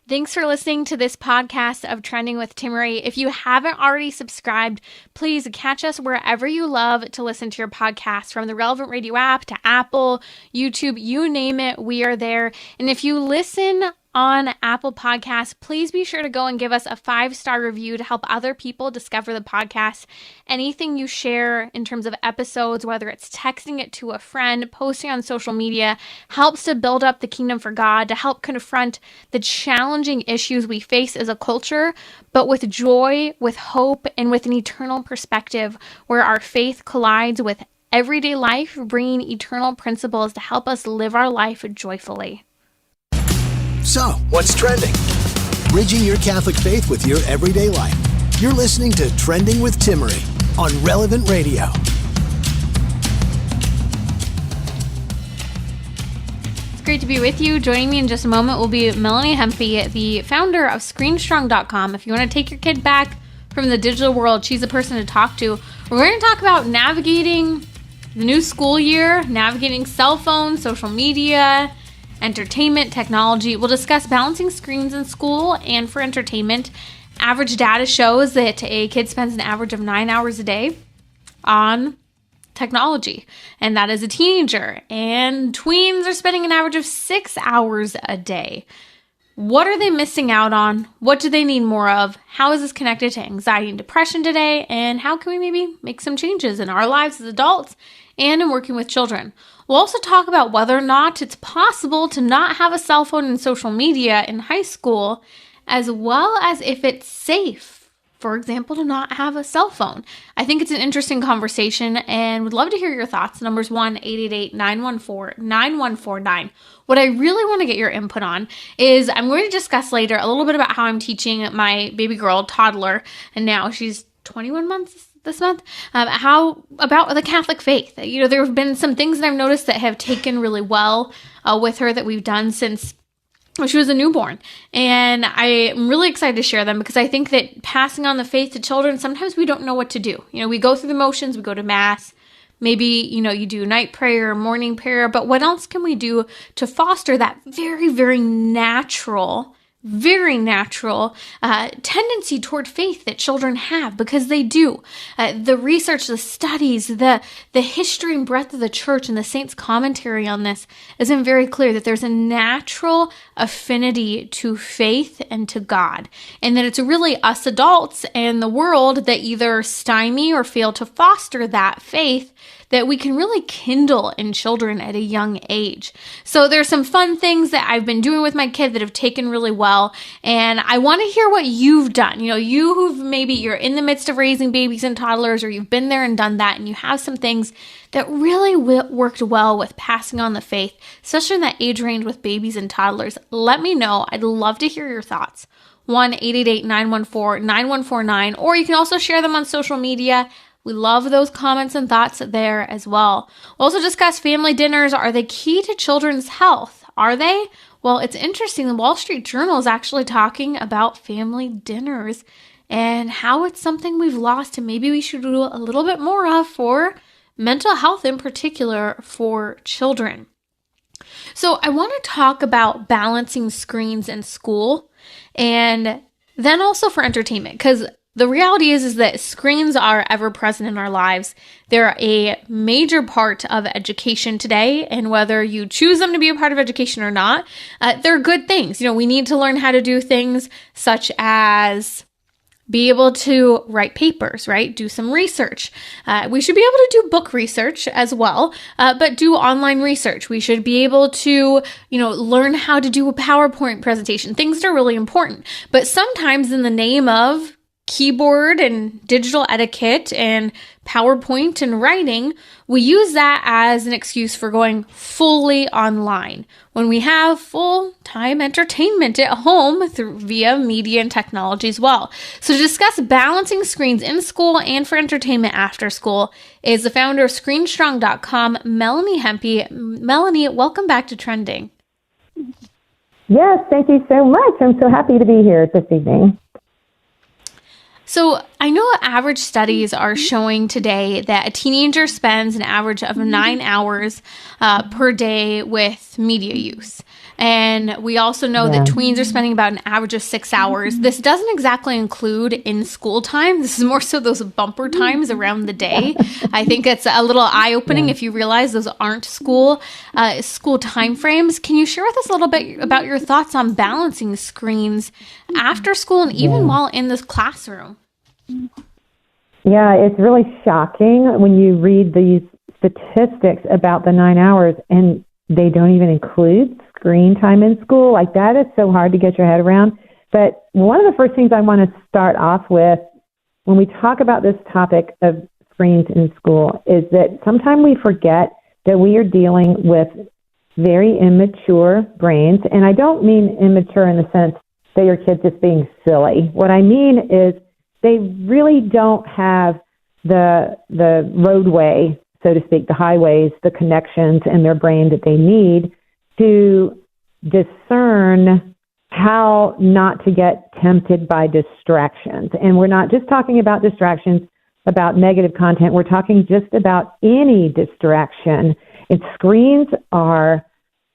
Thanks for listening to this podcast of Trending with Timmerie. If you haven't already subscribed, please catch us wherever you love to listen to your podcast, from the Relevant Radio app to Apple, YouTube, you name it, we are there. And if you listen on Apple Podcasts, please be sure to go and give us a 5-star review to help other people discover the podcast. Anything you share in terms of episodes, whether it's texting it to a friend, posting on social media, helps to build up the kingdom for God, to help confront the challenging issues we face as a culture, but with joy, with hope, and with an eternal perspective where our faith collides with everyday life, bringing eternal principles to help us live our life joyfully. So, what's trending? Bridging your Catholic faith with your everyday life. You're listening to Trending with Timmerie on Relevant Radio. It's great to be with you. Joining me in just a moment will be Melanie Hempe, the founder of ScreenStrong.com. If you want to take your kid back from the digital world, she's a person to talk to. We're going to talk about navigating the new school year, navigating cell phones, social media, entertainment, technology. We'll discuss balancing screens in school and for entertainment. Average data shows that a kid spends an average of 9 hours a day on technology, and that is a teenager. And tweens are spending an average of 6 hours a day. What are they missing out on? What do they need more of? How is this connected to anxiety and depression today? And how can we maybe make some changes in our lives as adults and in working with children? We'll also talk about whether or not it's possible to not have a cell phone and social media in high school, as well as if it's safe, for example, to not have a cell phone. I think it's an interesting conversation and would love to hear your thoughts. Number's 1-888-914-9149. What I really want to get your input on is I'm going to discuss later a little bit about how I'm teaching my baby girl, toddler, and now she's 21 months this month, how about the Catholic faith. You know, there have been some things that I've noticed that have taken really well with her that we've done since she was a newborn. And I am really excited to share them because I think that passing on the faith to children, sometimes we don't know what to do. You know, we go through the motions, we go to mass, maybe, you know, you do night prayer or morning prayer, but what else can we do to foster that very, very natural tendency toward faith that children have, because they do. The research, the studies, the history and breadth of the church and the saints' commentary on this isn't very clear that there's a natural affinity to faith and to God, and that it's really us adults and the world that either stymie or fail to foster that faith that we can really kindle in children at a young age. So there's some fun things that I've been doing with my kid that have taken really well, and I want to hear what you've done. You know, you who've maybe you're in the midst of raising babies and toddlers, or you've been there and done that, and you have some things that really worked well with passing on the faith, especially in that age range with babies and toddlers. Let me know. I'd love to hear your thoughts. 1-888-914-9149, or you can also share them on social media. We love those comments and thoughts there as well. We'll also discuss family dinners. Are they key to children's health? Are they? Well, it's interesting. The Wall Street Journal is actually talking about family dinners and how it's something we've lost and maybe we should do a little bit more of for mental health, in particular for children. So I want to talk about balancing screens in school and then also for entertainment, because the reality is that screens are ever present in our lives. They're a major part of education today, and whether you choose them to be a part of education or not, they're good things. You know, we need to learn how to do things such as be able to write papers, right? Do some research. We should be able to do book research as well, but do online research. We should be able to, you know, learn how to do a PowerPoint presentation, things that are really important. But sometimes in the name of keyboard and digital etiquette and PowerPoint and writing, we use that as an excuse for going fully online when we have full-time entertainment at home via media and technology as well. So to discuss balancing screens in school and for entertainment after school is the founder of ScreenStrong.com, Melanie Hempe. Melanie, welcome back to Trending. Yes, thank you so much. I'm so happy to be here this evening. So I know average studies are showing today that a teenager spends an average of 9 hours per day with media use. And we also know that tweens are spending about an average of 6 hours. This doesn't exactly include in school time. This is more so those bumper times around the day. I think it's a little eye-opening if you realize those aren't school time frames. Can you share with us a little bit about your thoughts on balancing screens after school and even while in this classroom? Yeah, it's really shocking when you read these statistics about the 9 hours and they don't even include screen time in school. Like, that is so hard to get your head around. But one of the first things I want to start off with when we talk about this topic of screens in school is that sometimes we forget that we are dealing with very immature brains. And I don't mean immature in the sense that your kid's just being silly. What I mean is they really don't have the roadway, so to speak, the highways, the connections in their brain that they need to discern how not to get tempted by distractions. And we're not just talking about distractions about negative content. We're talking just about any distraction. And screens are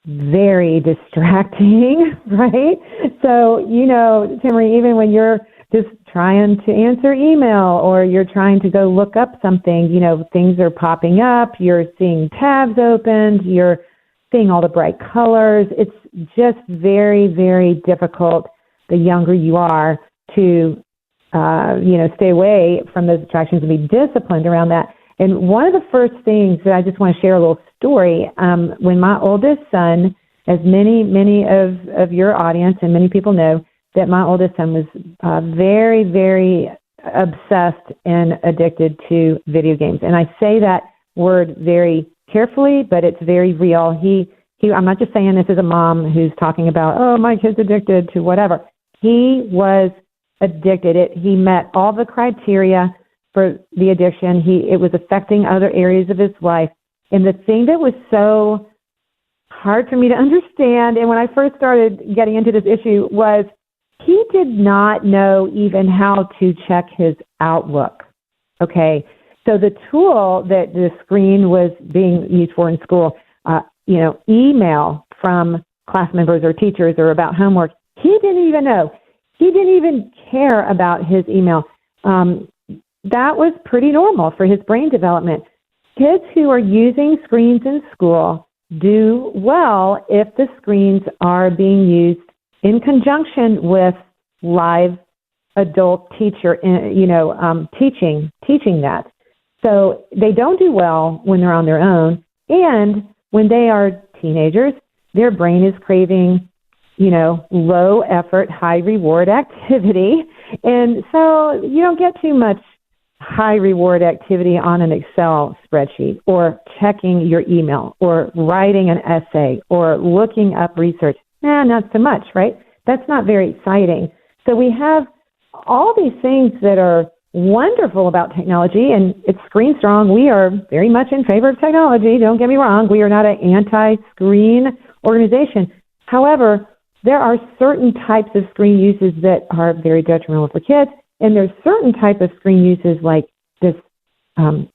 very distracting, right? So, Timmerie, even when you're just trying to answer email or you're trying to go look up something, things are popping up, you're seeing tabs opened, you're seeing all the bright colors. It's just very, very difficult the younger you are to, stay away from those distractions and be disciplined around that. And one of the first things that I just want to share a little story, when my oldest son, as many of your audience and many people know, that my oldest son was very, very obsessed and addicted to video games. And I say that word very carefully, but it's very real. I'm not just saying this as a mom who's talking about, oh, my kid's addicted to whatever. He was addicted. He met all the criteria for the addiction. It was affecting other areas of his life. And the thing that was so hard for me to understand, and when I first started getting into this issue, was he did not know even how to check his Outlook. Okay, so the tool that the screen was being used for in school, email from class members or teachers or about homework, he didn't even know. He didn't even care about his email. That was pretty normal for his brain development. Kids who are using screens in school do well if the screens are being used in conjunction with live adult teacher, teaching that. So they don't do well when they're on their own. And when they are teenagers, their brain is craving, low effort, high reward activity. And so you don't get too much high reward activity on an Excel spreadsheet or checking your email or writing an essay or looking up research. Not so much, right? That's not very exciting. So we have all these things that are wonderful about technology, and it's screen strong. We are very much in favor of technology. Don't get me wrong. We are not an anti-screen organization. However, there are certain types of screen uses that are very detrimental for kids, and there's certain type of screen uses like this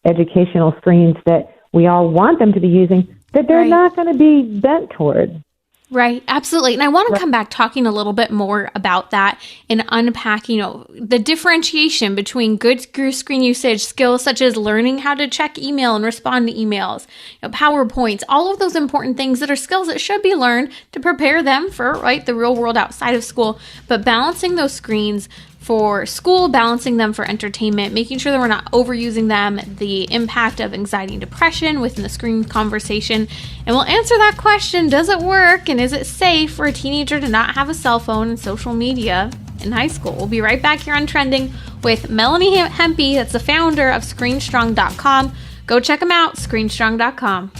educational screens that we all want them to be using that they're not going to be bent toward. Right, absolutely. And I want to come back talking a little bit more about that and unpack, the differentiation between good screen usage skills such as learning how to check email and respond to emails, PowerPoints, all of those important things that are skills that should be learned to prepare them for, the real world outside of school. But balancing those screens for school, balancing them for entertainment, making sure that we're not overusing them, the impact of anxiety and depression within the screen conversation. And we'll answer that question, does it work and is it safe for a teenager to not have a cell phone and social media in high school? We'll be right back here on Trending with Melanie Hempe, that's the founder of ScreenStrong.com. Go check them out, ScreenStrong.com.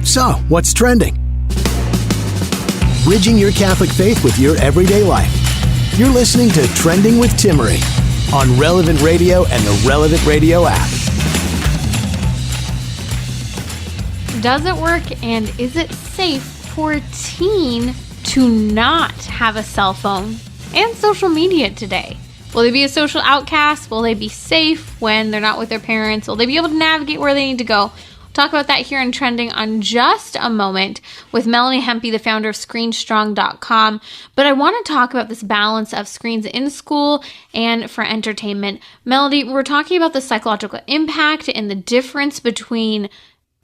So, what's trending? Bridging your Catholic faith with your everyday life. You're listening to Trending with Timmerie on Relevant Radio and the Relevant Radio app. Does it work and is it safe for a teen to not have a cell phone and social media today? Will they be a social outcast? Will they be safe when they're not with their parents? Will they be able to navigate where they need to go? Talk about that here in Trending on just a moment with Melanie Hempe, the founder of ScreenStrong.com. But I want to talk about this balance of screens in school and for entertainment. Melody, we're talking about the psychological impact and the difference between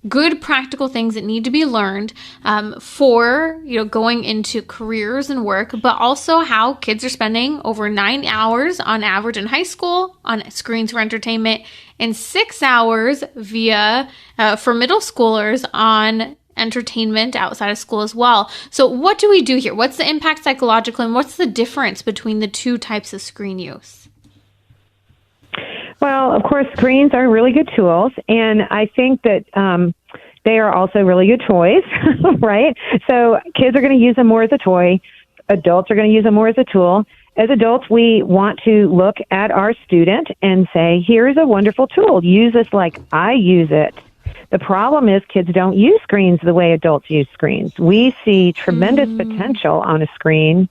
good practical things that need to be learned for going into careers and work, but also how kids are spending over 9 hours on average in high school on screens for entertainment and 6 hours for middle schoolers on entertainment outside of school as well. So what do we do here? What's the impact psychologically, and what's the difference between the two types of screen use? Well, of course, screens are really good tools, and I think that they are also really good toys, right? So kids are going to use them more as a toy. Adults are going to use them more as a tool. As adults, we want to look at our student and say, here's a wonderful tool. Use this like I use it. The problem is kids don't use screens the way adults use screens. We see tremendous potential on a screen,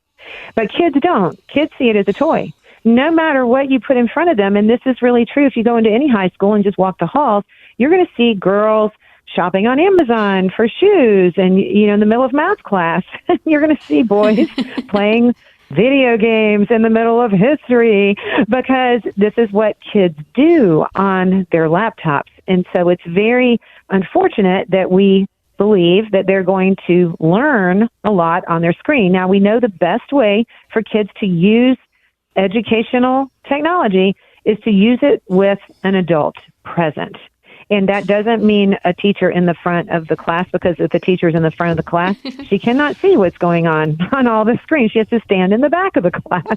but kids don't. Kids see it as a toy. No matter what you put in front of them, and this is really true if you go into any high school and just walk the halls, you're going to see girls shopping on Amazon for shoes and, in the middle of math class. You're going to see boys playing video games in the middle of history because this is what kids do on their laptops. And so it's very unfortunate that we believe that they're going to learn a lot on their screen. Now, we know the best way for kids to use educational technology is to use it with an adult present. And that doesn't mean a teacher in the front of the class, because if the teacher's in the front of the class, she cannot see what's going on all the screens. She has to stand in the back of the class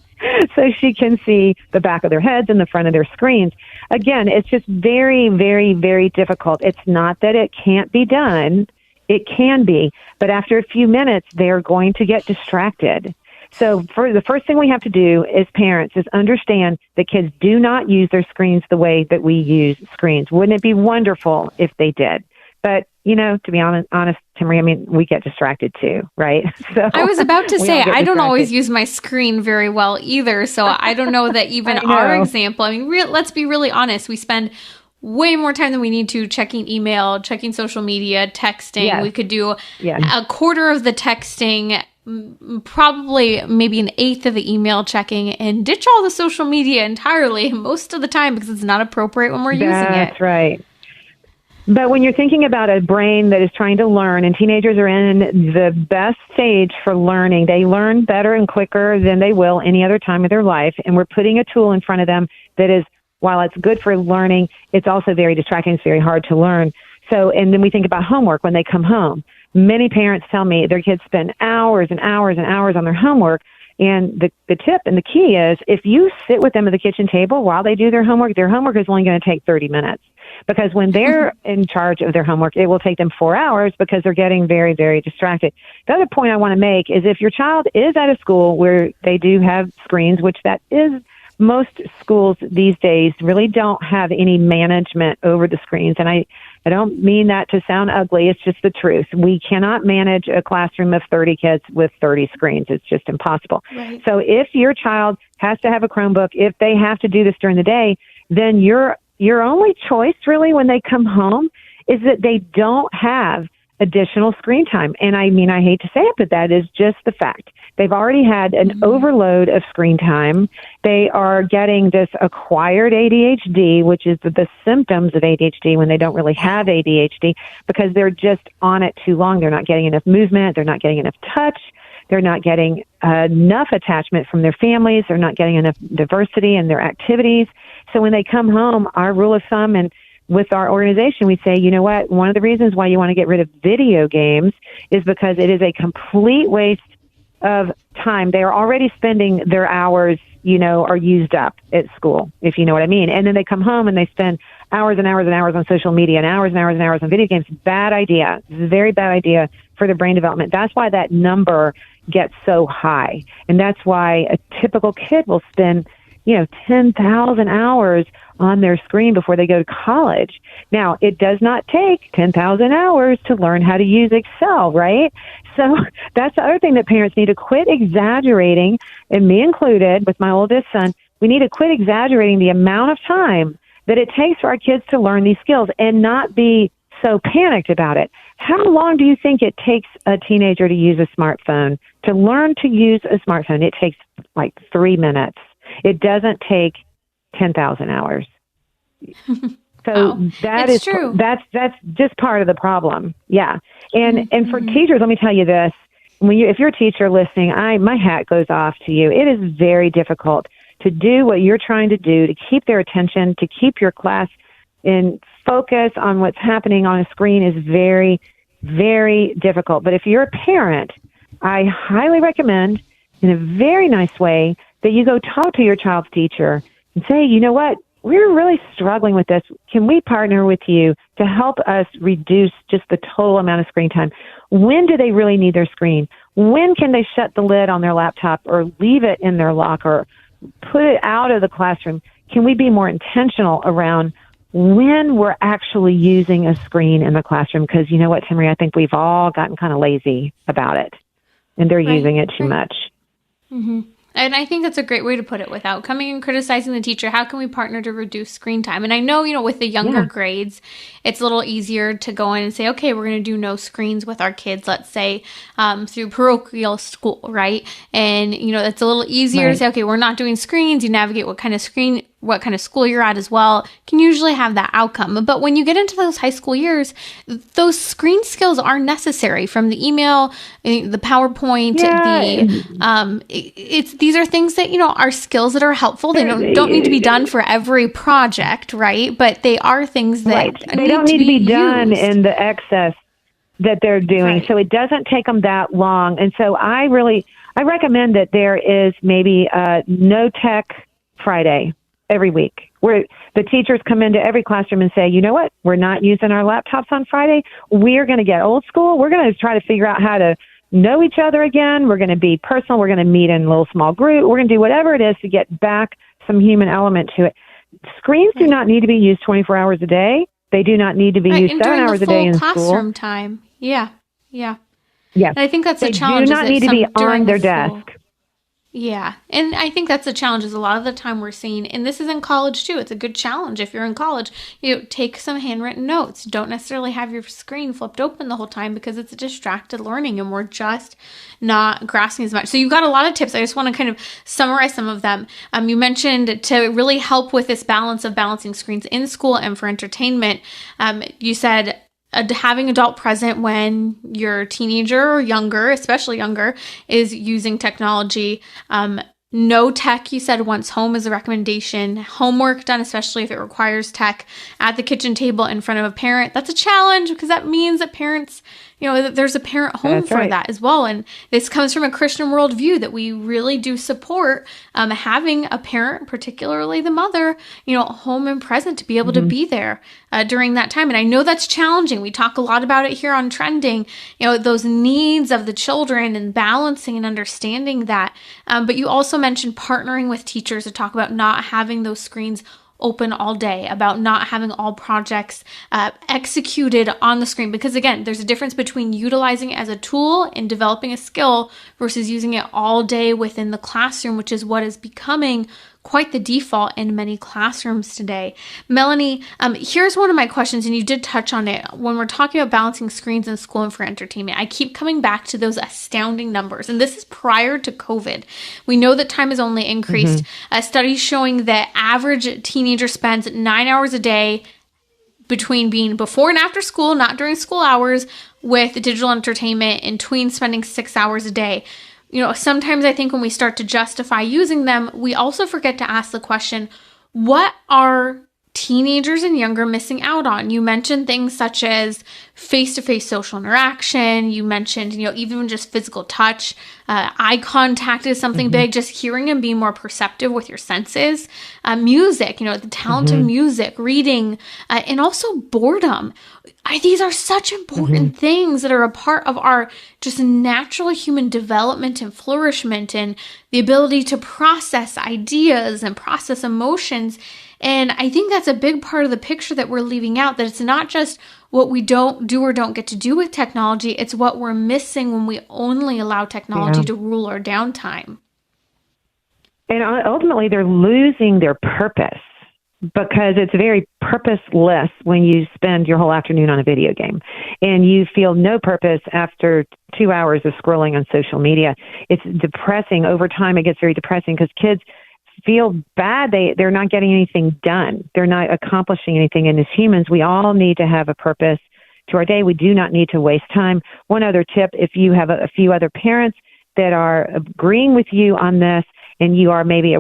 so she can see the back of their heads and the front of their screens. Again, it's just very, very, very difficult. It's not that it can't be done. It can be. But after a few minutes, they're going to get distracted. So for the first thing we have to do as parents is understand that kids do not use their screens the way that we use screens. Wouldn't it be wonderful if they did? But, to be honest, Timmerie, we get distracted too, right? So I was about to say, I don't always use my screen very well either. So I don't know that even our example, let's be really honest. We spend way more time than we need to checking email, checking social media, texting. Yes. We could do a quarter of the texting, probably maybe an eighth of the email checking, and ditch all the social media entirely most of the time because it's not appropriate when we're using it. That's right. But when you're thinking about a brain that is trying to learn, and teenagers are in the best stage for learning, they learn better and quicker than they will any other time of their life, and we're putting a tool in front of them that is, while it's good for learning, it's also very distracting. It's very hard to learn. So, and then we think about homework when they come home. Many parents tell me their kids spend hours and hours and hours on their homework. And the tip and the key is if you sit with them at the kitchen table while they do their homework is only going to take 30 minutes. Because when they're in charge of their homework, it will take them 4 hours because they're getting very, very distracted. The other point I want to make is if your child is at a school where they do have screens, which that is, most schools these days really don't have any management over the screens. And I don't mean that to sound ugly. It's just the truth. We cannot manage a classroom of 30 kids with 30 screens. It's just impossible. Right. So if your child has to have a Chromebook, if they have to do this during the day, then your only choice really when they come home is that they don't have additional screen time. And I hate to say it, but that is just the fact. They've already had an overload of screen time. They are getting this acquired ADHD, which is the symptoms of ADHD when they don't really have ADHD, because they're just on it too long. They're not getting enough movement. They're not getting enough touch. They're not getting enough attachment from their families. They're not getting enough diversity in their activities. So when they come home, our rule of thumb, and with our organization, we say, you know what, one of the reasons why you want to get rid of video games is because it is a complete waste of time. They are already spending their hours, are used up at school, if you know what I mean. And then they come home and they spend hours and hours and hours on social media and hours on video games. Bad idea. It's a very bad idea for their brain development. That's why that number gets so high. And that's why a typical kid will spend, 10,000 hours on their screen before they go to college. Now, it does not take 10,000 hours to learn how to use Excel, right? So that's the other thing that parents need to quit exaggerating, and me included with my oldest son. We need to quit exaggerating the amount of time that it takes for our kids to learn these skills and not be so panicked about it. How long do you think it takes a teenager to use a smartphone? To learn to use a smartphone, it takes like 3 minutes. It doesn't take 10,000 hours. So that's true. That's just part of the problem. Yeah. And for teachers, let me tell you this. If you're a teacher listening, my hat goes off to you. It is very difficult to do what you're trying to do, to keep their attention, to keep your class in focus on what's happening on a screen is very, very difficult. But if you're a parent, I highly recommend in a very nice way that you go talk to your child's teacher and say, you know what, we're really struggling with this. Can we partner with you to help us reduce just the total amount of screen time? When do they really need their screen? When can they shut the lid on their laptop or leave it in their locker, put it out of the classroom? Can we be more intentional around when we're actually using a screen in the classroom? Because you know what, Timmerie, I think we've all gotten kind of lazy about it, and they're using it too much. Mm-hmm. And I think that's a great way to put it without coming and criticizing the teacher. How can we partner to reduce screen time? And I know, with the younger grades, it's a little easier to go in and say, okay, we're going to do no screens with our kids, let's say, through parochial school, right? And, it's a little easier to say, okay, we're not doing screens. You navigate what kind of school you're at as well, can usually have that outcome. But when you get into those high school years, those screen skills are necessary, from the email, the PowerPoint, these are things that, are skills that are helpful. They don't need to be done for every project, right? But they are things that they don't need to be done in the excess that they're doing. Right. So it doesn't take them that long. And so I recommend that there is maybe a no tech Friday every week, where the teachers come into every classroom and say, you know what, we're not using our laptops on Friday. We're going to get old school. We're going to try to figure out how to know each other again. We're going to be personal. We're going to meet in a little small group. We're going to do whatever it is to get back some human element to it. Screens do not need to be used 24 hours a day. They do not need to be used 7 hours a day in school. Classroom time. Yeah. Yes. And I think that's a challenge. They do not need to be on their desk. Yeah. And I think that's the challenge, is a lot of the time we're seeing, and this is in college too, it's a good challenge if you're in college, take some handwritten notes. Don't necessarily have your screen flipped open the whole time, because it's a distracted learning and we're just not grasping as much. So you've got a lot of tips. I just want to kind of summarize some of them. You mentioned to really help with this balance of balancing screens in school and for entertainment. You said having adult present when your teenager or younger, especially younger, is using technology. No tech, you said, once home is a recommendation. Homework done, especially if it requires tech, at the kitchen table in front of a parent. That's a challenge, because that means that parents, that there's a parent home for that as well. And this comes from a Christian worldview that we really do support having a parent, particularly the mother, home and present, to be able to be there during that time. And I know that's challenging. We talk a lot about it here on Trending, those needs of the children and balancing and understanding that. But you also mentioned partnering with teachers to talk about not having those screens open all day, about not having all projects executed on the screen. Because again, there's a difference between utilizing it as a tool and developing a skill versus using it all day within the classroom, which is what is becoming quite the default in many classrooms today. Melanie, here's one of my questions, and you did touch on it. When we're talking about balancing screens in school and for entertainment, I keep coming back to those astounding numbers. And this is prior to COVID. We know that time has only increased. Studies showing that average teenager spends 9 hours a day between being before and after school, not during school hours, with digital entertainment, and tween spending 6 hours a day. Sometimes I think when we start to justify using them, we also forget to ask the question, what are teenagers and younger missing out on? You mentioned things such as face-to-face social interaction. You mentioned, even just physical touch. Eye contact is something big, just hearing and being more perceptive with your senses. Music, the talent of music, reading, and also boredom. These are such important things that are a part of our just natural human development and flourishment, and the ability to process ideas and process emotions. And I think that's a big part of the picture that we're leaving out, that it's not just what we don't do or don't get to do with technology, it's what we're missing when we only allow technology to rule our downtime. And ultimately, they're losing their purpose because it's very purposeless when you spend your whole afternoon on a video game and you feel no purpose after 2 hours of scrolling on social media. It's depressing. Over time, it gets very depressing because kids feel bad. They're not getting anything done. They're not accomplishing anything. And as humans, we all need to have a purpose to our day. We do not need to waste time. One other tip, if you have a few other parents that are agreeing with you on this, and you are maybe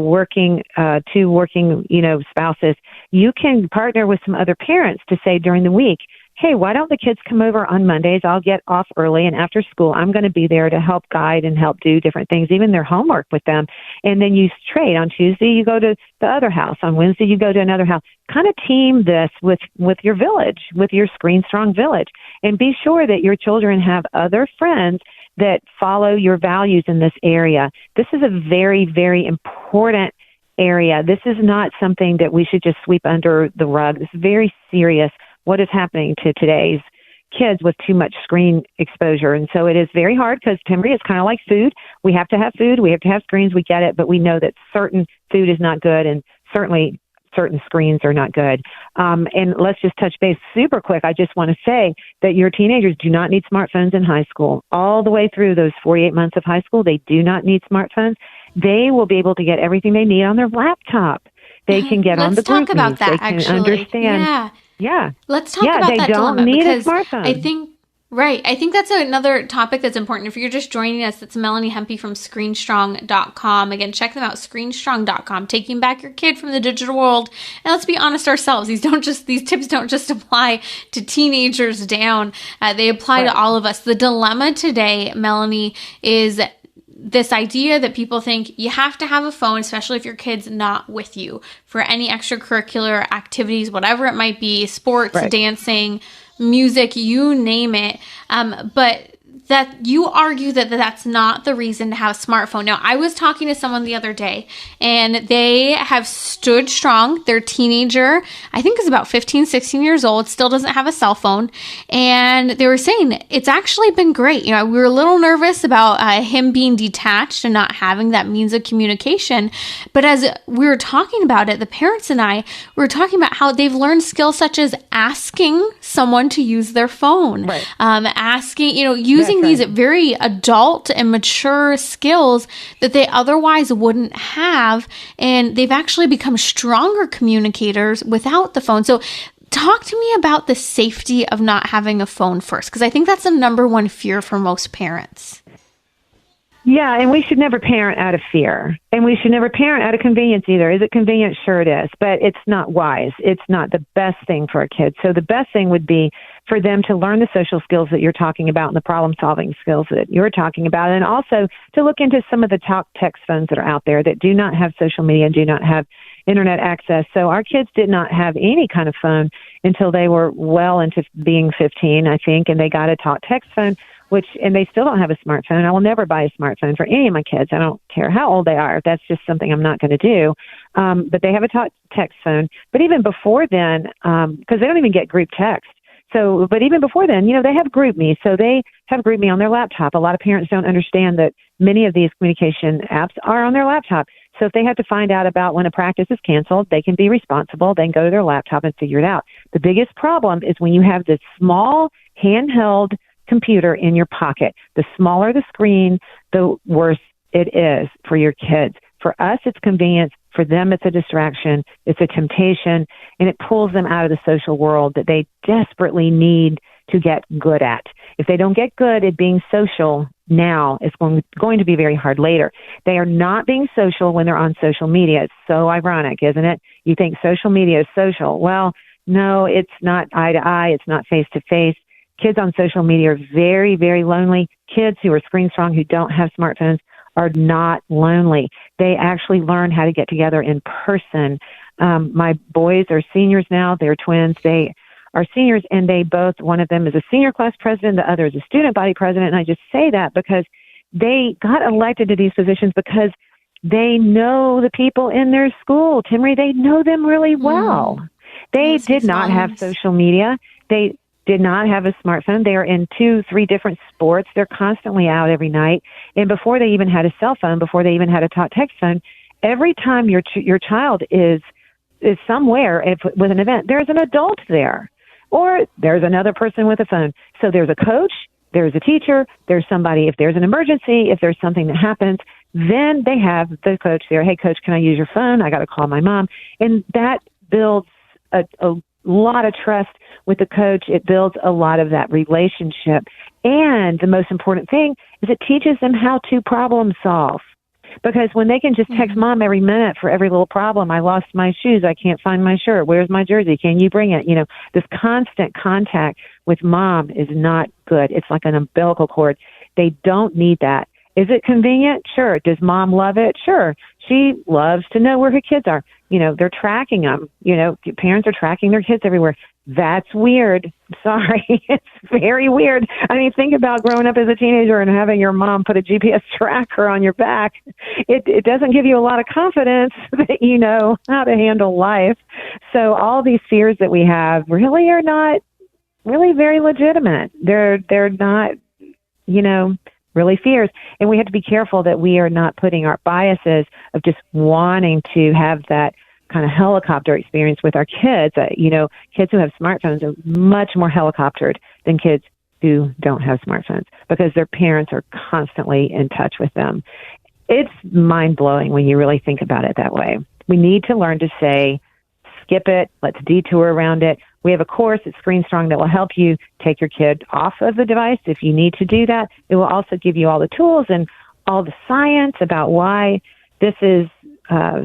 two working, spouses, you can partner with some other parents to say during the week, hey, why don't the kids come over on Mondays? I'll get off early, and after school, I'm going to be there to help guide and help do different things, even their homework with them. And then you trade. On Tuesday, you go to the other house. On Wednesday, you go to another house. Kind of team this with your village, with your Screen Strong village, and be sure that your children have other friends that follow your values in this area. This is a very, very important area. This is not something that we should just sweep under the rug. This is very serious, what is happening to today's kids with too much screen exposure. And so it is very hard because, Timmerie, it's kind of like food. We have to have food. We have to have screens. We get it. But we know that certain food is not good, and certainly certain screens are not good. And let's just touch base super quick. I just want to say that your teenagers do not need smartphones in high school. All the way through those 48 months of high school, they do not need smartphones. They will be able to get everything they need on their laptop. They can get on the group Let's talk about that, they can actually. understand. Yeah. Let's talk about that dilemma. They don't need a because smartphone. I think that's another topic that's important. If you're just joining us, that's Melanie Hempe from ScreenStrong.com. Again, check them out, ScreenStrong.com. Taking back your kid from the digital world. And let's be honest ourselves. These tips don't just apply to teenagers down. They apply to all of us. The dilemma today, Melanie, is this idea that people think you have to have a phone, especially if your kid's not with you, for any extracurricular activities, whatever it might be, sports, dancing, music, you name it. But that you argue that that's not the reason to have a smartphone. Now, I was talking to someone the other day, and they have stood strong. Their teenager, I think, is about 15, 16 years old, still doesn't have a cell phone. And they were saying it's actually been great. We were a little nervous about him being detached and not having that means of communication. But as we were talking about it, the parents and I were talking about how they've learned skills such as asking someone to use their phone, asking, using these very adult and mature skills that they otherwise wouldn't have. And they've actually become stronger communicators without the phone. So talk to me about the safety of not having a phone first, because I think that's the number one fear for most parents. Yeah, and we should never parent out of fear. And we should never parent out of convenience either. Is it convenient? Sure it is. But it's not wise. It's not the best thing for our kids. So the best thing would be for them to learn the social skills that you're talking about and the problem-solving skills that you're talking about, and also to look into some of the talk text phones that are out there that do not have social media and do not have internet access. So our kids did not have any kind of phone until they were well into being 15, I think, and they got a talk text phone, and they still don't have a smartphone. I will never buy a smartphone for any of my kids. I don't care how old they are. That's just something I'm not going to do. But they have a talk text phone. But even before then, because they don't even get group text. But even before then, they have GroupMe. So they have GroupMe on their laptop. A lot of parents don't understand that many of these communication apps are on their laptop. So if they have to find out about when a practice is canceled, they can be responsible. They can go to their laptop and figure it out. The biggest problem is when you have this small handheld computer in your pocket. The smaller the screen, the worse it is for your kids. For us, it's convenience. For them, it's a distraction. It's a temptation, and it pulls them out of the social world that they desperately need to get good at. If they don't get good at being social now, it's going to be very hard later. They are not being social when they're on social media. It's so ironic, isn't it? You think social media is social. Well, no, it's not eye to eye. It's not face to face. Kids on social media are very, very lonely. Kids who are screen strong, who don't have smartphones, are not lonely. They actually learn how to get together in person. My boys are seniors now. They're twins. They are seniors, and one of them is a senior class president, the other is a student body president. And I just say that because they got elected to these positions because they know the people in their school. Timmerie, they know them really well. They did not have social media. They did not have a smartphone. They are in 2-3 different sports. They're constantly out every night. And before they even had a cell phone, before they even had a talk text phone, every time your child is somewhere with an event, there's an adult there, or there's another person with a phone. So there's a coach, there's a teacher, there's somebody. If there's an emergency, if there's something that happens, then they have the coach there. Hey, coach, can I use your phone? I got to call my mom. And that builds a lot of trust with the coach. It builds a lot of that relationship. And the most important thing is it teaches them how to problem solve. Because when they can just text mom every minute for every little problem, I lost my shoes, I can't find my shirt, where's my jersey, can you bring it? This constant contact with mom is not good. It's like an umbilical cord. They don't need that. Is it convenient? Sure. Does mom love it? Sure. She loves to know where her kids are. They're tracking them. Parents are tracking their kids everywhere. That's weird. Sorry. It's very weird. I mean, think about growing up as a teenager and having your mom put a GPS tracker on your back. It doesn't give you a lot of confidence that you know how to handle life. So all these fears that we have really are not really very legitimate. They're not, really fears. And we have to be careful that we are not putting our biases of just wanting to have that kind of helicopter experience with our kids. Kids who have smartphones are much more helicoptered than kids who don't have smartphones because their parents are constantly in touch with them. It's mind-blowing when you really think about it that way. We need to learn to say, skip it, let's detour around it. We have a course at Screen Strong that will help you take your kid off of the device if you need to do that. It will also give you all the tools and all the science about why this is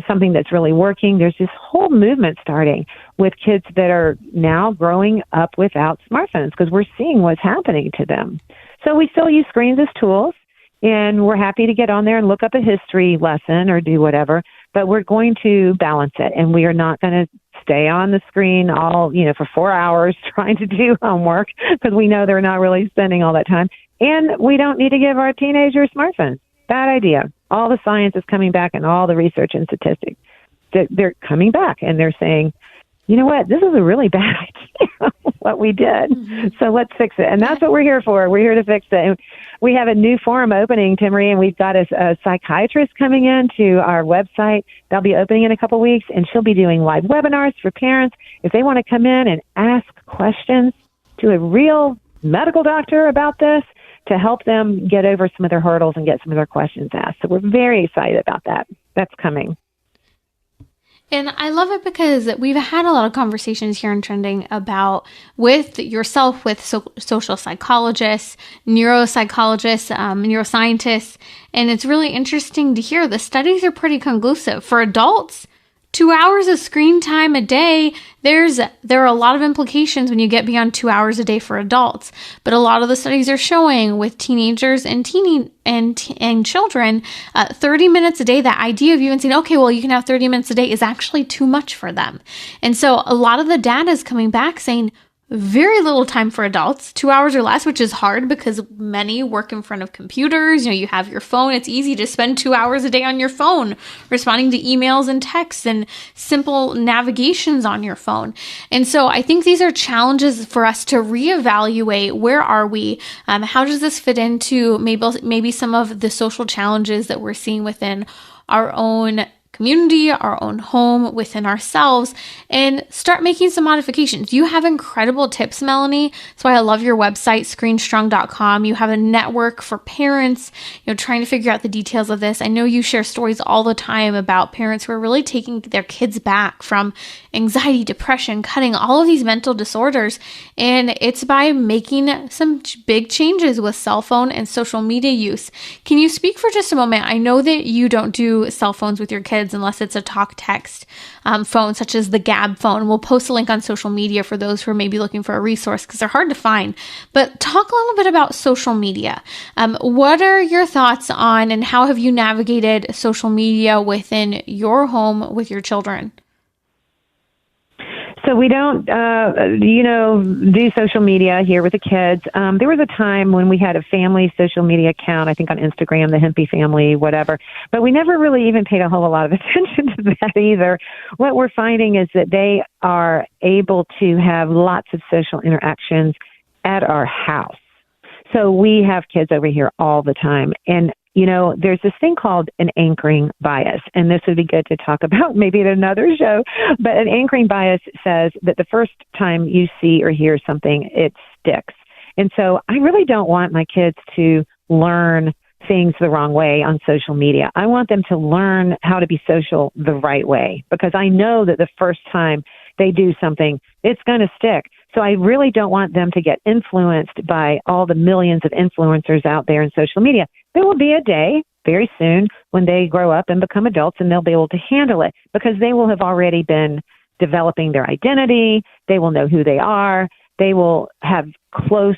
something that's really working. There's this whole movement starting with kids that are now growing up without smartphones because we're seeing what's happening to them. So we still use screens as tools, and we're happy to get on there and look up a history lesson or do whatever, but we're going to balance it, and we are not going to stay on the screen for 4 hours trying to do homework because we know they're not really spending all that time. And we don't need to give our teenagers smartphones. Bad idea. All the science is coming back and all the research and statistics. They're coming back and they're saying, you know what, this is a really bad idea, what we did. Mm-hmm. So let's fix it. And that's what we're here for. We're here to fix it. And we have a new forum opening, Timmerie, and we've got a psychiatrist coming in to our website. They'll be opening in a couple weeks, and she'll be doing live webinars for parents. If they want to come in and ask questions to a real medical doctor about this, to help them get over some of their hurdles and get some of their questions asked. So we're very excited about that. That's coming. And I love it because we've had a lot of conversations here in Trending about with yourself, with social psychologists, neuropsychologists, neuroscientists. And it's really interesting to hear the studies are pretty conclusive. For adults, 2 hours of screen time a day, there are a lot of implications when you get beyond 2 hours a day for adults. But a lot of the studies are showing with teenagers and children, 30 minutes a day, that idea of even saying, okay, well, you can have 30 minutes a day is actually too much for them. And so a lot of the data is coming back saying very little time for adults, 2 hours or less, which is hard because many work in front of computers. You have your phone. It's easy to spend 2 hours a day on your phone, responding to emails and texts and simple navigations on your phone. And so I think these are challenges for us to reevaluate. Where are we? How does this fit into maybe some of the social challenges that we're seeing within our own community, our own home, within ourselves, and start making some modifications. You have incredible tips, Melanie. That's why I love your website, screenstrong.com. You have a network for parents, trying to figure out the details of this. I know you share stories all the time about parents who are really taking their kids back from anxiety, depression, cutting, all of these mental disorders. And it's by making some big changes with cell phone and social media use. Can you speak for just a moment? I know that you don't do cell phones with your kids unless it's a talk text phone, such as the GABB phone. We'll post a link on social media for those who are maybe looking for a resource because they're hard to find. But talk a little bit about social media. What are your thoughts on and how have you navigated social media within your home with your children? So we don't, do social media here with the kids. There was a time when we had a family social media account, I think on Instagram, the Hempe family, whatever. But we never really even paid a whole lot of attention to that either. What we're finding is that they are able to have lots of social interactions at our house. So we have kids over here all the time. And, there's this thing called an anchoring bias, and this would be good to talk about maybe at another show. But an anchoring bias says that the first time you see or hear something, it sticks. And so I really don't want my kids to learn things the wrong way on social media. I want them to learn how to be social the right way, because I know that the first time they do something, it's going to stick. So I really don't want them to get influenced by all the millions of influencers out there in social media. There will be a day very soon when they grow up and become adults, and they'll be able to handle it because they will have already been developing their identity. They will know who they are. They will have close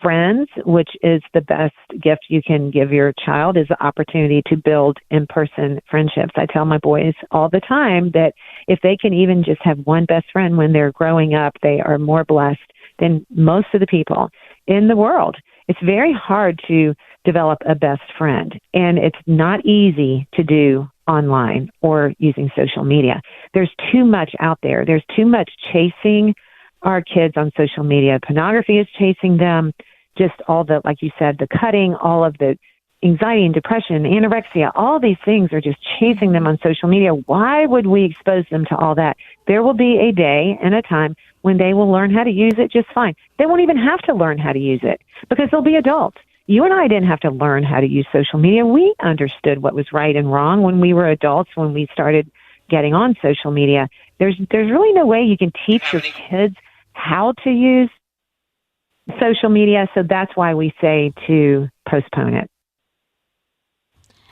friends, which is the best gift you can give your child, is the opportunity to build in-person friendships. I tell my boys all the time that if they can even just have one best friend when they're growing up, they are more blessed than most of the people in the world. It's very hard to develop a best friend, and it's not easy to do online or using social media. There's too much out there. There's too much chasing our kids on social media. Pornography is chasing them. Just all the, like you said, the cutting, all of the anxiety and depression, anorexia, all these things are just chasing them on social media. Why would we expose them to all that? There will be a day and a time when they will learn how to use it just fine. They won't even have to learn how to use it because they'll be adults. You and I didn't have to learn how to use social media. We understood what was right and wrong when we were adults, when we started getting on social media. There's really no way you can teach your kids how to use social media, so that's why we say to postpone it.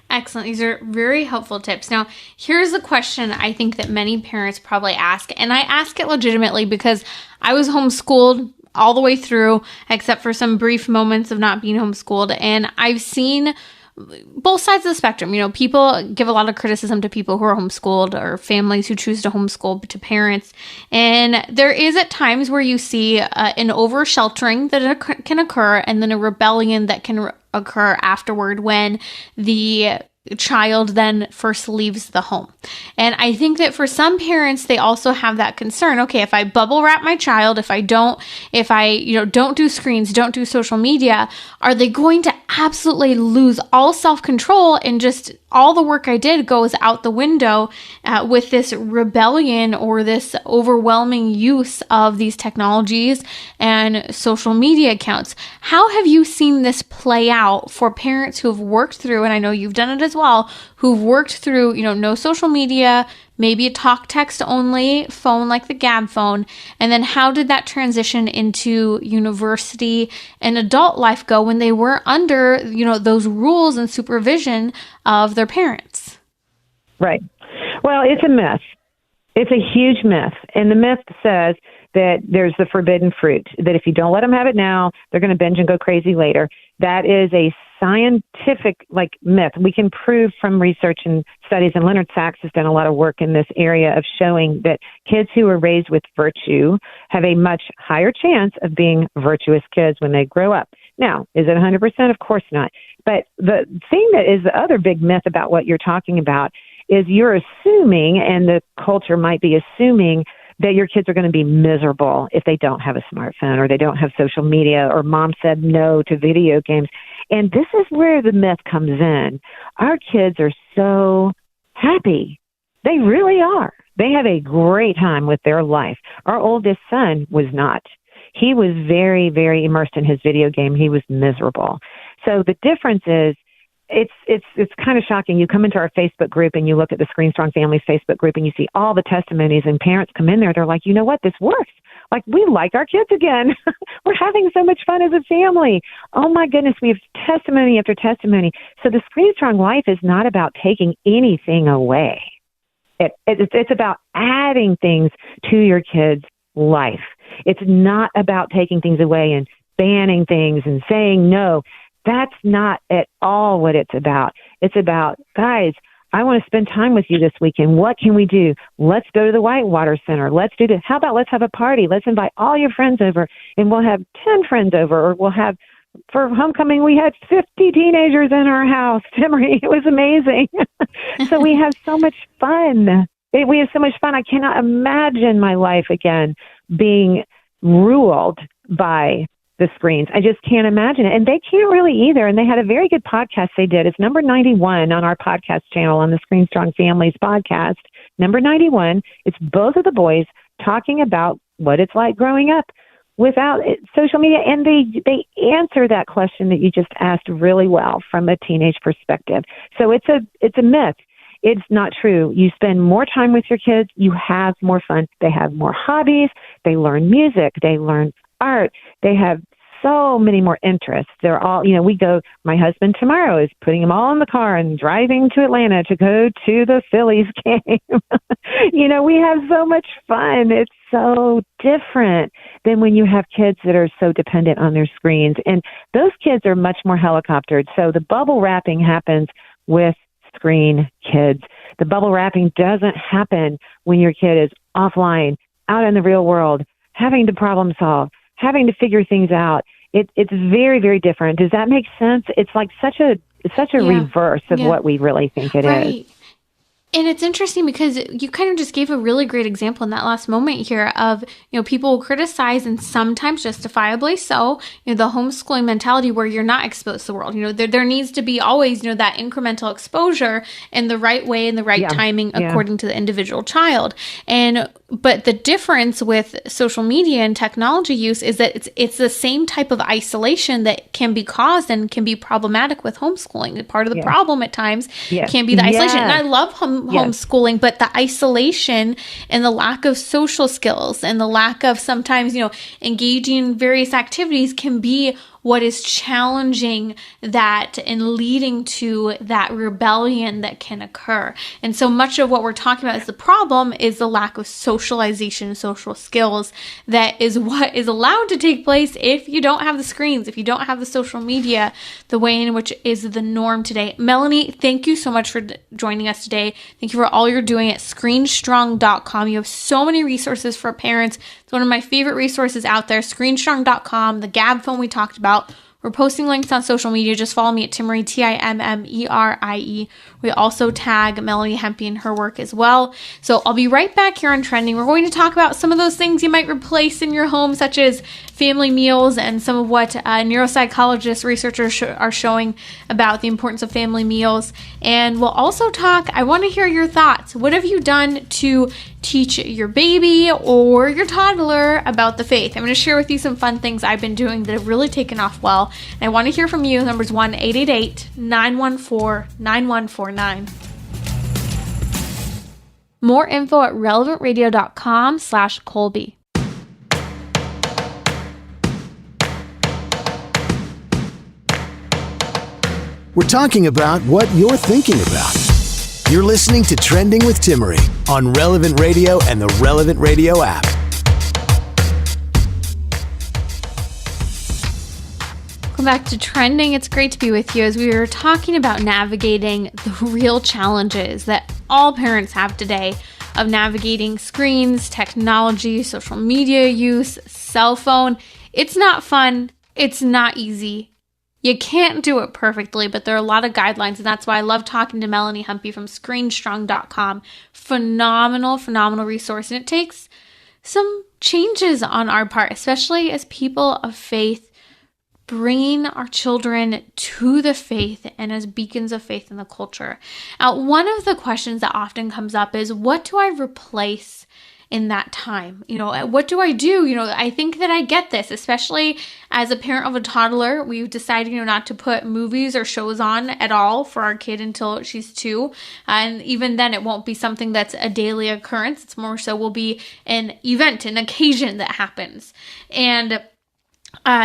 Excellent. These are very helpful tips. Now, here's a question I think that many parents probably ask, and I ask it legitimately because I was homeschooled all the way through, except for some brief moments of not being homeschooled, and I've seen both sides of the spectrum. People give a lot of criticism to people who are homeschooled or families who choose to homeschool to parents. And there is at times where you see an over sheltering that can occur, and then a rebellion that can occur afterward when the child then first leaves the home. And I think that for some parents, they also have that concern. Okay, if I bubble wrap my child, if I don't do screens, don't do social media, are they going to absolutely lose all self-control and just all the work I did goes out the window with this rebellion or this overwhelming use of these technologies and social media accounts? How have you seen this play out for parents who have worked through, and I know you've done it as well, who've worked through, no social media, maybe a talk text only phone like the GABB phone, and then how did that transition into university and adult life go when they were under, those rules and supervision of their parents? Right. Well, it's a myth. It's a huge myth. And the myth says that there's the forbidden fruit, that if you don't let them have it now, they're going to binge and go crazy later. That is a scientific myth. We can prove from research and studies, and Leonard Sachs has done a lot of work in this area of showing that kids who are raised with virtue have a much higher chance of being virtuous kids when they grow up. Now, is it 100%? Of course not. But the thing that is the other big myth about what you're talking about is you're assuming, and the culture might be assuming, that your kids are going to be miserable if they don't have a smartphone or they don't have social media or mom said no to video games. And this is where the myth comes in. Our kids are so happy. They really are. They have a great time with their life. Our oldest son was not. He was very, very immersed in his video game. He was miserable. So the difference is, it's kind of shocking. You come into our Facebook group and you look at the Screen Strong Families Facebook group and you see all the testimonies, and parents come in there. They're like, you know what? This works. We like our kids again. We're having so much fun as a family. Oh my goodness. We have testimony after testimony. So the Screen Strong life is not about taking anything away. It's about adding things to your kids' life. It's not about taking things away and banning things and saying no. That's not at all what it's about. It's about, guys, I want to spend time with you this weekend. What can we do? Let's go to the Whitewater Center. Let's do this. How about let's have a party? Let's invite all your friends over, and we'll have 10 friends over, or we'll have, for homecoming, we had 50 teenagers in our house. Timmerie, it was amazing. So we have so much fun. We have so much fun. I cannot imagine my life again being ruled by the screens. I just can't imagine it. And they can't really either. And they had a very good podcast they did. It's number 91 on our podcast channel on the Screen Strong Families podcast. Number 91. It's both of the boys talking about what it's like growing up without social media. And they answer that question that you just asked really well from a teenage perspective. So it's a myth. It's not true. You spend more time with your kids. You have more fun. They have more hobbies. They learn music. They learn art. They have so many more interests. They're all, my husband tomorrow is putting them all in the car and driving to Atlanta to go to the Phillies game. We have so much fun. It's so different than when you have kids that are so dependent on their screens. And those kids are much more helicoptered. So the bubble wrapping happens with screen kids. The bubble wrapping doesn't happen when your kid is offline, out in the real world, having to problem solve, having to figure things out. It's very, very different. Does that make sense? It's like such a reverse of what we really think it is. And it's interesting because you kind of just gave a really great example in that last moment here of, people will criticize, and sometimes justifiably so, the homeschooling mentality where you're not exposed to the world. There needs to be always, that incremental exposure in the right way and the right timing according to the individual child. But the difference with social media and technology use is that it's the same type of isolation that can be caused and can be problematic with homeschooling. Part of the problem at times can be the isolation. And I love homeschooling, but the isolation and the lack of social skills and the lack of sometimes, engaging in various activities can be what is challenging that and leading to that rebellion that can occur. And so much of what we're talking about is the problem is the lack of socialization, social skills that is what is allowed to take place if you don't have the screens, if you don't have the social media, the way in which is the norm today. Melanie, thank you so much for joining us today. Thank you for all you're doing at screenstrong.com. You have so many resources for parents. It's one of my favorite resources out there, screenstrong.com, the GABB phone we talked about. We're posting links on social media. Just follow me at Timmerie, Timmerie. We also tag Melanie Hempe in her work as well. So I'll be right back here on Trending. We're going to talk about some of those things you might replace in your home, such as family meals and some of what neuropsychologists, researchers are showing about the importance of family meals. And we'll also talk, I want to hear your thoughts. What have you done to teach your baby or your toddler about the faith? I'm going to share with you some fun things I've been doing that have really taken off well. And I want to hear from you. Number's 1-888-914-9149. More info at relevantradio.com/Colby. We're talking about what you're thinking about. You're listening to Trending with Timmerie on Relevant Radio and the Relevant Radio app. Welcome back to Trending. It's great to be with you as we were talking about navigating the real challenges that all parents have today of navigating screens, technology, social media use, cell phone. It's not fun. It's not easy. You can't do it perfectly, but there are a lot of guidelines, and that's why I love talking to Melanie Hempe from screenstrong.com. Phenomenal resource, and it takes some changes on our part, especially as people of faith, bringing our children to the faith and as beacons of faith in the culture. Now, one of the questions that often comes up is, what do I replace in that time? What do I do? I think that I get this, especially as a parent of a toddler. We've decided, not to put movies or shows on at all for our kid until she's 2. And even then, it won't be something that's a daily occurrence. It's more so will be an event, an occasion that happens. And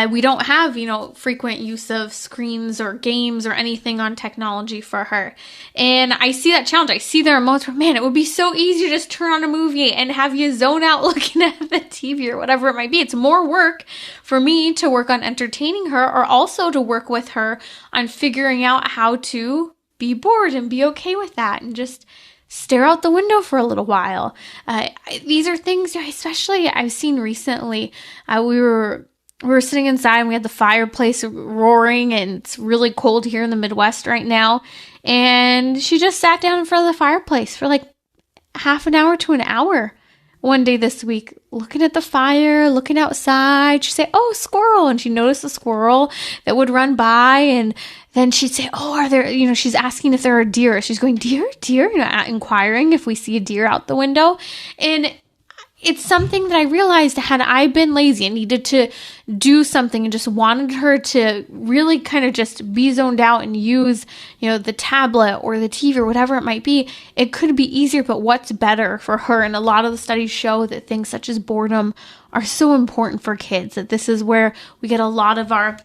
we don't have, frequent use of screens or games or anything on technology for her. And I see that challenge. I see there are moments where, man, it would be so easy to just turn on a movie and have you zone out looking at the TV or whatever it might be. It's more work for me to work on entertaining her, or also to work with her on figuring out how to be bored and be okay with that and just stare out the window for a little while. These are things, especially I've seen recently. We were sitting inside and we had the fireplace roaring, and it's really cold here in the Midwest right now. And she just sat down in front of the fireplace for like half an hour to an hour one day this week, looking at the fire, looking outside, she'd say, "Oh, squirrel." And she noticed a squirrel that would run by. And then she'd say, "Oh, are there," she's asking if there are deer. She's going, "Deer, deer," inquiring if we see a deer out the window. And it's something that I realized, had I been lazy and needed to do something and just wanted her to really kind of just be zoned out and use, the tablet or the TV or whatever it might be, it could be easier. But what's better for her? And a lot of the studies show that things such as boredom are so important for kids, that this is where we get a lot of our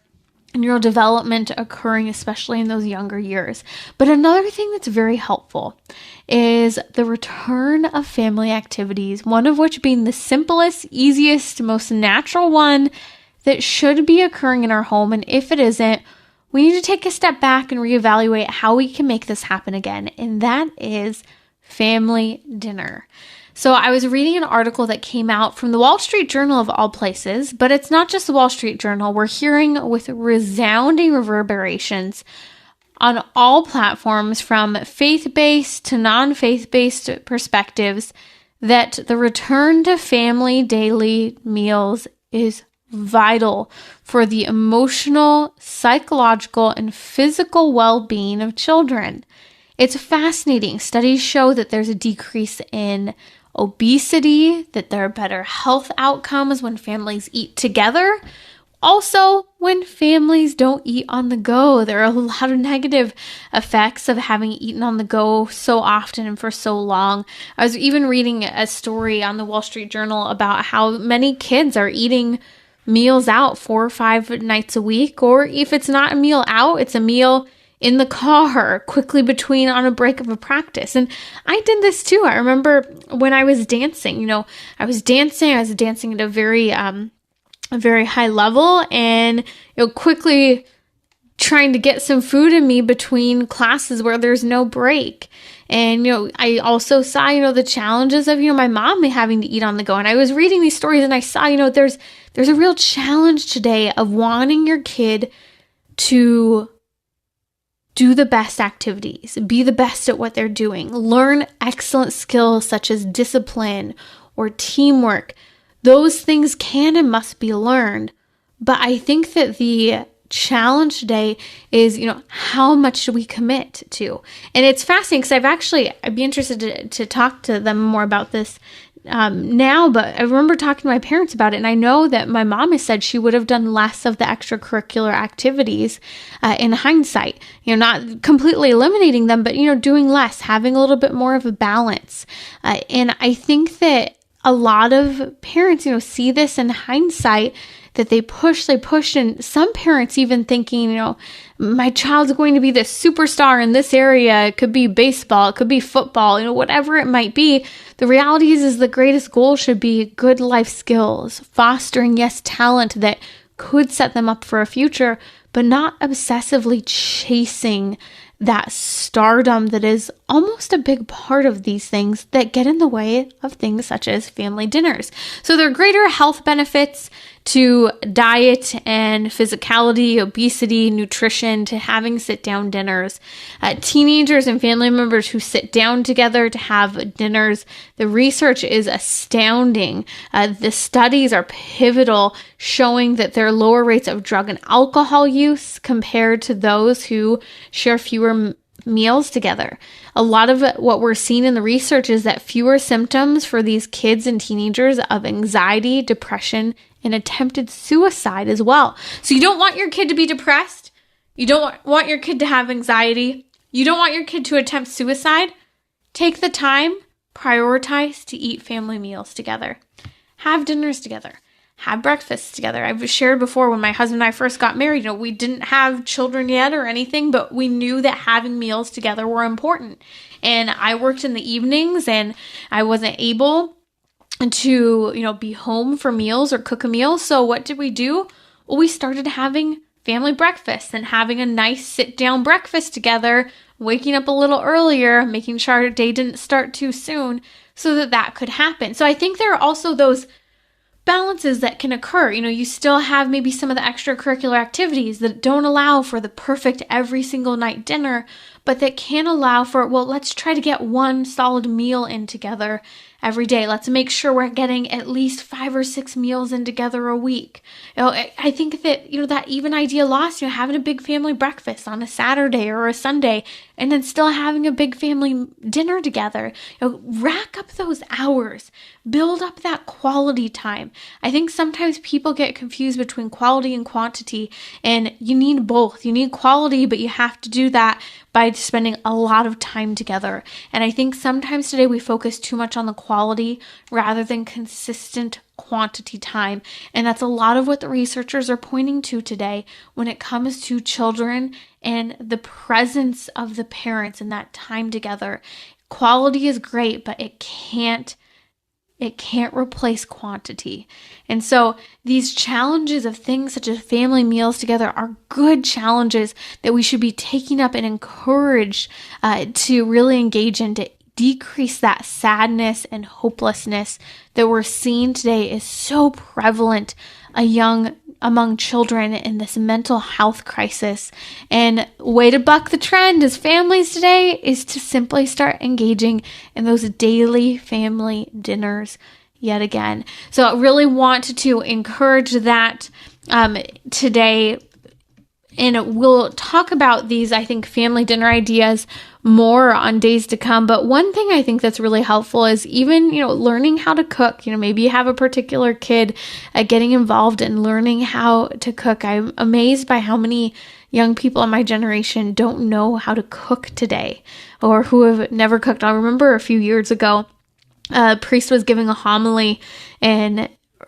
neurodevelopment occurring, especially in those younger years. But another thing that's very helpful is the return of family activities, one of which being the simplest, easiest, most natural one that should be occurring in our home. And if it isn't, we need to take a step back and reevaluate how we can make this happen again. And that is family dinner. So I was reading an article that came out from the Wall Street Journal of all places, but it's not just the Wall Street Journal. We're hearing with resounding reverberations on all platforms, from faith-based to non-faith-based perspectives, that the return to family daily meals is vital for the emotional, psychological, and physical well-being of children. It's fascinating. Studies show that there's a decrease in obesity, that there are better health outcomes when families eat together. Also, when families don't eat on the go, there are a lot of negative effects of having eaten on the go so often and for so long. I was even reading a story on the Wall Street Journal about how many kids are eating meals out 4 or 5 nights a week, or if it's not a meal out, it's a meal in the car, quickly between on a break of a practice. And I did this too. I remember when I was dancing, I was dancing at a very high level, and, quickly trying to get some food in me between classes where there's no break. And, I also saw, the challenges of, my mom having to eat on the go. And I was reading these stories and I saw, there's a real challenge today of wanting your kid to do the best activities, be the best at what they're doing, learn excellent skills such as discipline or teamwork. Those things can and must be learned. But I think that the challenge today is, how much do we commit to? And it's fascinating because I'd be interested to talk to them more about this now, but I remember talking to my parents about it, and I know that my mom has said she would have done less of the extracurricular activities in hindsight, not completely eliminating them, but, doing less, having a little bit more of a balance. And I think that a lot of parents, see this in hindsight, that they push, and some parents even thinking, my child's going to be this superstar in this area. It could be baseball, it could be football, whatever it might be. The reality is the greatest goal should be good life skills, fostering, talent that could set them up for a future, but not obsessively chasing that stardom that is almost a big part of these things that get in the way of things such as family dinners. So there are greater health benefits to diet and physicality, obesity, nutrition, to having sit-down dinners. Teenagers and family members who sit down together to have dinners, the research is astounding. The studies are pivotal, showing that there are lower rates of drug and alcohol use compared to those who share fewer meals together. A lot of what we're seeing in the research is that fewer symptoms for these kids and teenagers of anxiety, depression, and attempted suicide as well. So you don't want your kid to be depressed. You don't want your kid to have anxiety. You don't want your kid to attempt suicide. Take the time, prioritize to eat family meals together. Have dinners together. Have breakfasts together. I've shared before, when my husband and I first got married, we didn't have children yet or anything, but we knew that having meals together were important. And I worked in the evenings and I wasn't able to, be home for meals or cook a meal. So what did we do? Well, we started having family breakfast and having a nice sit-down breakfast together, waking up a little earlier, making sure our day didn't start too soon so that could happen. So I think there are also those balances that can occur. You still have maybe some of the extracurricular activities that don't allow for the perfect every single night dinner, but that can allow for, let's try to get one solid meal in together every day. Let's make sure we're getting at least 5 or 6 meals in together a week. I think that, that even idea lost, having a big family breakfast on a Saturday or a Sunday, and then still having a big family dinner together. Rack up those hours, build up that quality time. I think sometimes people get confused between quality and quantity, and you need both. You need quality, but you have to do that by spending a lot of time together. And I think sometimes today we focus too much on the quality rather than consistent quantity time. And that's a lot of what the researchers are pointing to today when it comes to children and the presence of the parents in that time together. Quality is great, but it can't replace quantity. And so these challenges of things such as family meals together are good challenges that we should be taking up and encouraged to really engage in, to decrease that sadness and hopelessness that we're seeing today is so prevalent among children in this mental health crisis. And way to buck the trend as families today is to simply start engaging in those daily family dinners yet again. So I really want to encourage that today. And we'll talk about these, I think, family dinner ideas more on days to come. But one thing I think that's really helpful is even, learning how to cook. Maybe you have a particular kid getting involved in learning how to cook. I'm amazed by how many young people in my generation don't know how to cook today, or who have never cooked. I remember a few years ago, a priest was giving a homily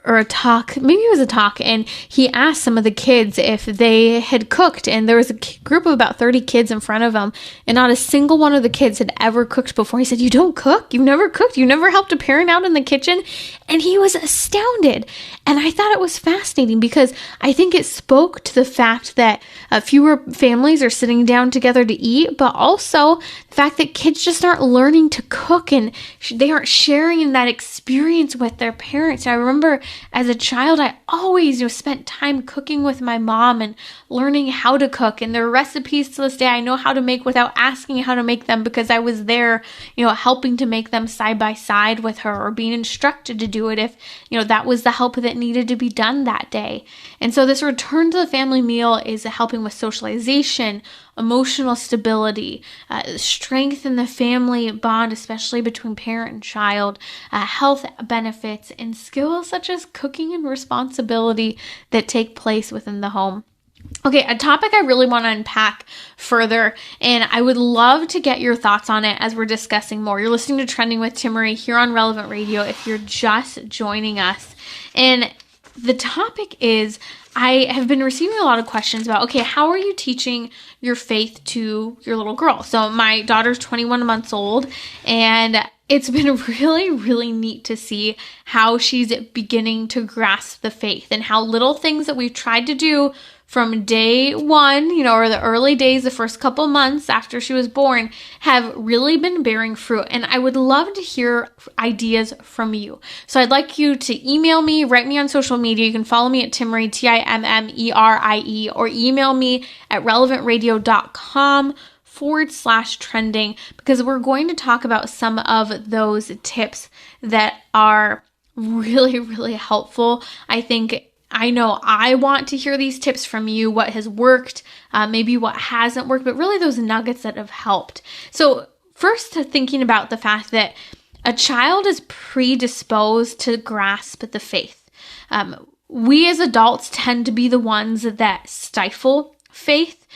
or a talk, maybe it was a talk, and he asked some of the kids if they had cooked, and there was a group of about 30 kids in front of him, and not a single one of the kids had ever cooked before. He said, "You don't cook? You've never cooked? You never helped a parent out in the kitchen?" And he was astounded. And I thought it was fascinating because I think it spoke to the fact that fewer families are sitting down together to eat, but also the fact that kids just aren't learning to cook, and they aren't sharing that experience with their parents. And I remember as a child, I always spent time cooking with my mom and learning how to cook. And there are recipes to this day I know how to make without asking how to make them, because I was there, helping to make them side by side with her, or being instructed to do it if, that was the help that needed to be done that day. And so this return to the family meal is helping with socialization, emotional stability, strength in the family bond, especially between parent and child, health benefits, and skills such as cooking and responsibility that take place within the home. Okay, a topic I really want to unpack further, and I would love to get your thoughts on it as we're discussing more. You're listening to Trending with Timmerie here on Relevant Radio if you're just joining us. And the topic is, I have been receiving a lot of questions about, okay, how are you teaching your faith to your little girl? So my daughter's 21 months old, and it's been really, really neat to see how she's beginning to grasp the faith, and how little things that we've tried to do from day one, or the early days, the first couple months after she was born, have really been bearing fruit. And I would love to hear ideas from you. So I'd like you to email me, write me on social media. You can follow me at Timmerie, Timmerie, or email me at relevantradio.com/trending, because we're going to talk about some of those tips that are really, really helpful. I know I want to hear these tips from you, what has worked, maybe what hasn't worked, but really those nuggets that have helped. So first, thinking about the fact that a child is predisposed to grasp the faith. We as adults tend to be the ones that stifle faith.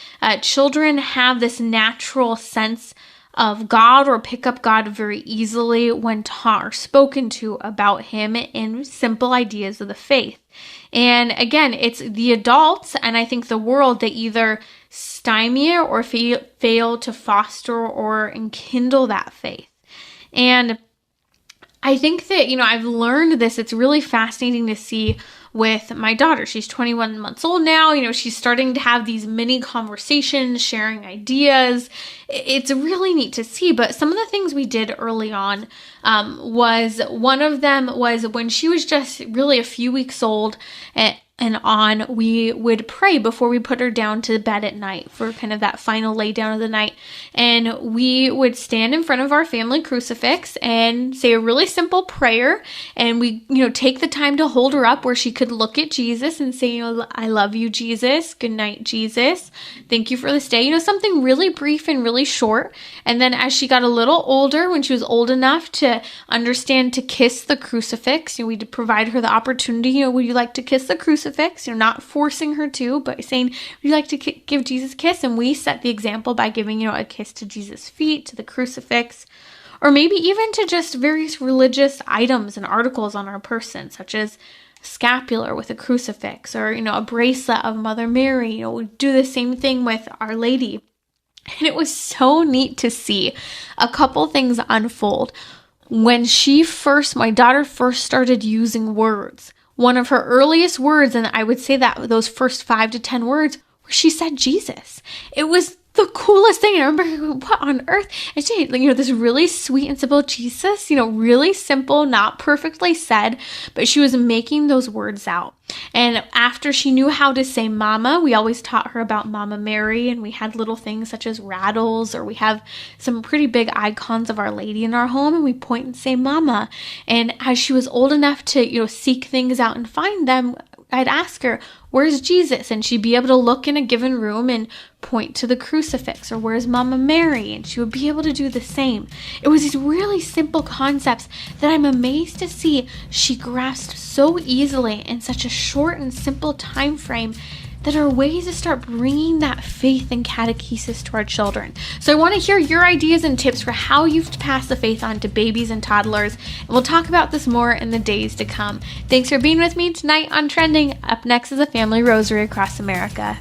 Children have this natural sense of God, or pick up God very easily when taught or spoken to about Him in simple ideas of the faith. And again, it's the adults, and I think the world, that either stymie or fail to foster or enkindle that faith. And I think that, I've learned this. It's really fascinating to see with my daughter. She's 21 months old now. She's starting to have these mini conversations, sharing ideas. It's really neat to see. But some of the things we did early on one of them was when she was just really a few weeks old, and on, we would pray before we put her down to bed at night for kind of that final lay down of the night. And we would stand in front of our family crucifix and say a really simple prayer. And we, take the time to hold her up where she could look at Jesus and say, I love you, Jesus. Good night, Jesus. Thank you for this day. Something really brief and really short. And then as she got a little older, when she was old enough to understand to kiss the crucifix, we'd provide her the opportunity, would you like to kiss the crucifix? Not forcing her to, but saying, would you like to give Jesus a kiss? And we set the example by giving, a kiss to Jesus' feet, to the crucifix, or maybe even to just various religious items and articles on our person, such as scapular with a crucifix, or, a bracelet of Mother Mary. We do the same thing with Our Lady. And it was so neat to see a couple things unfold. When my daughter first started using words, one of her earliest words, and I would say that those first 5 to 10 words, where she said Jesus. It was the coolest thing. I remember, what on earth? And she, this really sweet and simple Jesus, really simple, not perfectly said, but she was making those words out. And after she knew how to say mama, we always taught her about Mama Mary, and we had little things such as rattles, or we have some pretty big icons of Our Lady in our home, and we point and say mama. And as she was old enough to, seek things out and find them, I'd ask her, where's Jesus? And she'd be able to look in a given room and point to the crucifix, or where's Mama Mary? And she would be able to do the same. It was these really simple concepts that I'm amazed to see she grasped so easily in such a short and simple time frame, that are ways to start bringing that faith and catechesis to our children. So I want to hear your ideas and tips for how you've passed the faith on to babies and toddlers, and we'll talk about this more in the days to come. Thanks for being with me tonight on Trending. Up next is a family rosary across America.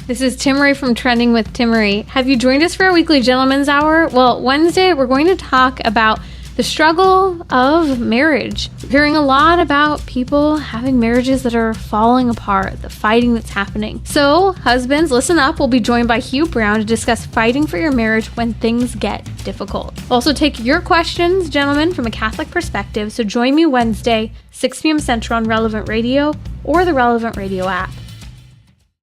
This is Timmerie from Trending with Timmerie. Have you joined us for our weekly Gentleman's Hour? Well, Wednesday we're going to talk about the struggle of marriage. We're hearing a lot about people having marriages that are falling apart, the fighting that's happening. So, husbands, listen up. We'll be joined by Hugh Brown to discuss fighting for your marriage when things get difficult. We'll also take your questions, gentlemen, from a Catholic perspective. So join me Wednesday, 6 p.m. Central on Relevant Radio or the Relevant Radio app.